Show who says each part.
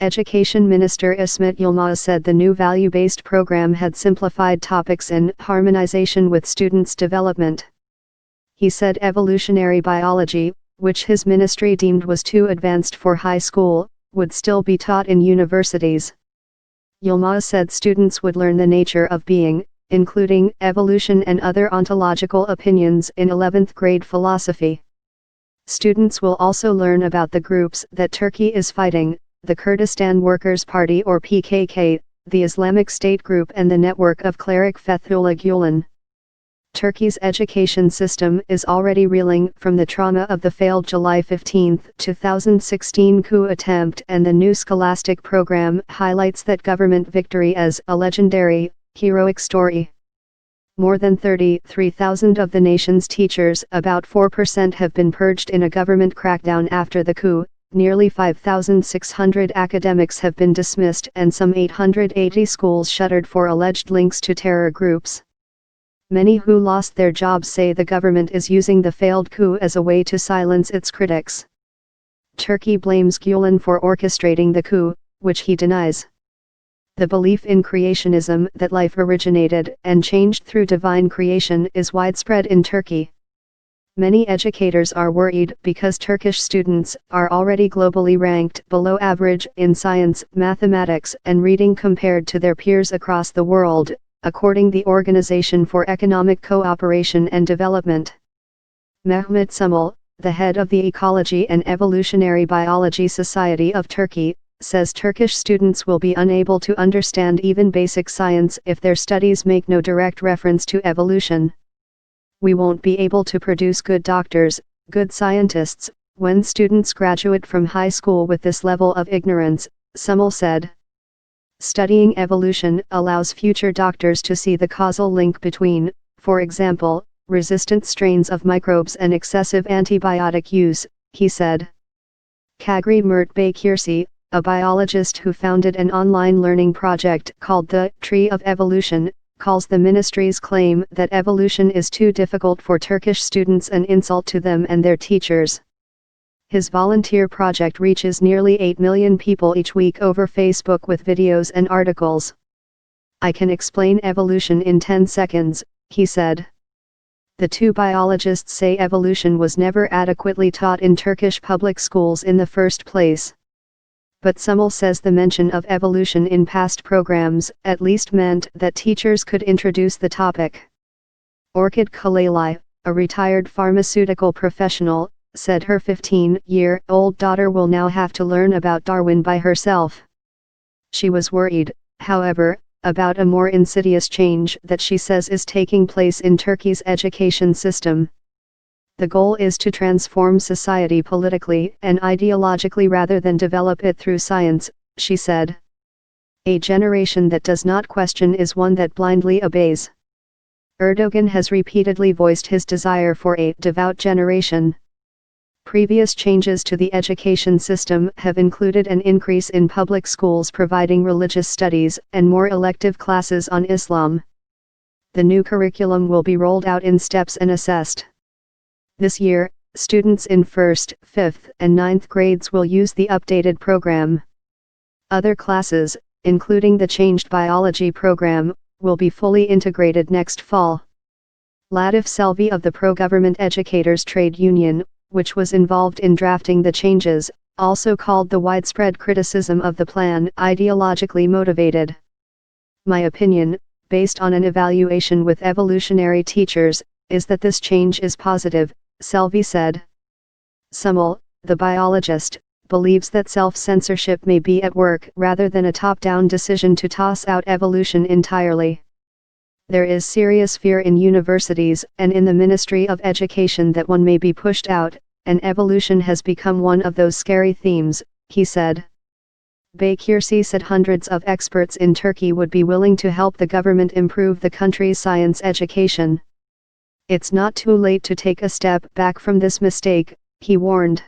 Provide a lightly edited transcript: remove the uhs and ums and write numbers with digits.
Speaker 1: Education Minister Ismet Yilmaz said the new value-based program had simplified topics in harmonization with students' development. He said evolutionary biology, which his ministry deemed was too advanced for high school, would still be taught in universities. Yilmaz said students would learn the nature of being, including evolution and other ontological opinions in 11th grade philosophy. Students will also learn about the groups that Turkey is fighting, the Kurdistan Workers' Party or PKK, the Islamic State group and the network of cleric Fethullah Gulen. Turkey's education system is already reeling from the trauma of the failed July 15, 2016 coup attempt, and the new scholastic program highlights that government victory as a legendary, heroic story. More than 33,000 of the nation's teachers, about 4%, have been purged in a government crackdown after the coup. Nearly 5,600 academics have been dismissed and some 880 schools shuttered for alleged links to terror groups. Many who lost their jobs say the government is using the failed coup as a way to silence its critics. Turkey blames Gulen for orchestrating the coup, which he denies. The belief in creationism, that life originated and changed through divine creation, is widespread in Turkey. Many educators are worried because Turkish students are already globally ranked below average in science, mathematics, and reading compared to their peers across the world, according to the Organization for Economic Cooperation and Development. Mehmet Sumul, the head of the Ecology and Evolutionary Biology Society of Turkey, says Turkish students will be unable to understand even basic science if their studies make no direct reference to evolution. We won't be able to produce good doctors, good scientists, when students graduate from high school with this level of ignorance, Sumul said. Studying evolution allows future doctors to see the causal link between, for example, resistant strains of microbes and excessive antibiotic use, he said. Kagri Mert Bekirsi, a biologist who founded an online learning project called the Tree of Evolution, calls the ministry's claim that evolution is too difficult for Turkish students an insult to them and their teachers. His volunteer project reaches nearly 8 million people each week over Facebook with videos and articles. I can explain evolution in 10 seconds, he said. The two biologists say evolution was never adequately taught in Turkish public schools in the first place. But Sumul says the mention of evolution in past programs at least meant that teachers could introduce the topic. Orchid Kalalai, a retired pharmaceutical professional, said her 15-year-old daughter will now have to learn about Darwin by herself. She was worried, however, about a more insidious change that she says is taking place in Turkey's education system. The goal is to transform society politically and ideologically rather than develop it through science, she said. A generation that does not question is one that blindly obeys. Erdogan has repeatedly voiced his desire for a devout generation. Previous changes to the education system have included an increase in public schools providing religious studies and more elective classes on Islam. The new curriculum will be rolled out in steps and assessed. This year, students in 1st, 5th, and 9th grades will use the updated program. Other classes, including the changed biology program, will be fully integrated next fall. Latif Selvi of the pro-government educators trade union, which was involved in drafting the changes, also called the widespread criticism of the plan ideologically motivated. My opinion, based on an evaluation with evolutionary teachers, is that this change is positive, Selvi said. Sumul, the biologist, believes that self-censorship may be at work rather than a top-down decision to toss out evolution entirely. There is serious fear in universities and in the Ministry of Education that one may be pushed out, and evolution has become one of those scary themes, he said. Bekirsi said hundreds of experts in Turkey would be willing to help the government improve the country's science education. It's not too late to take a step back from this mistake, he warned.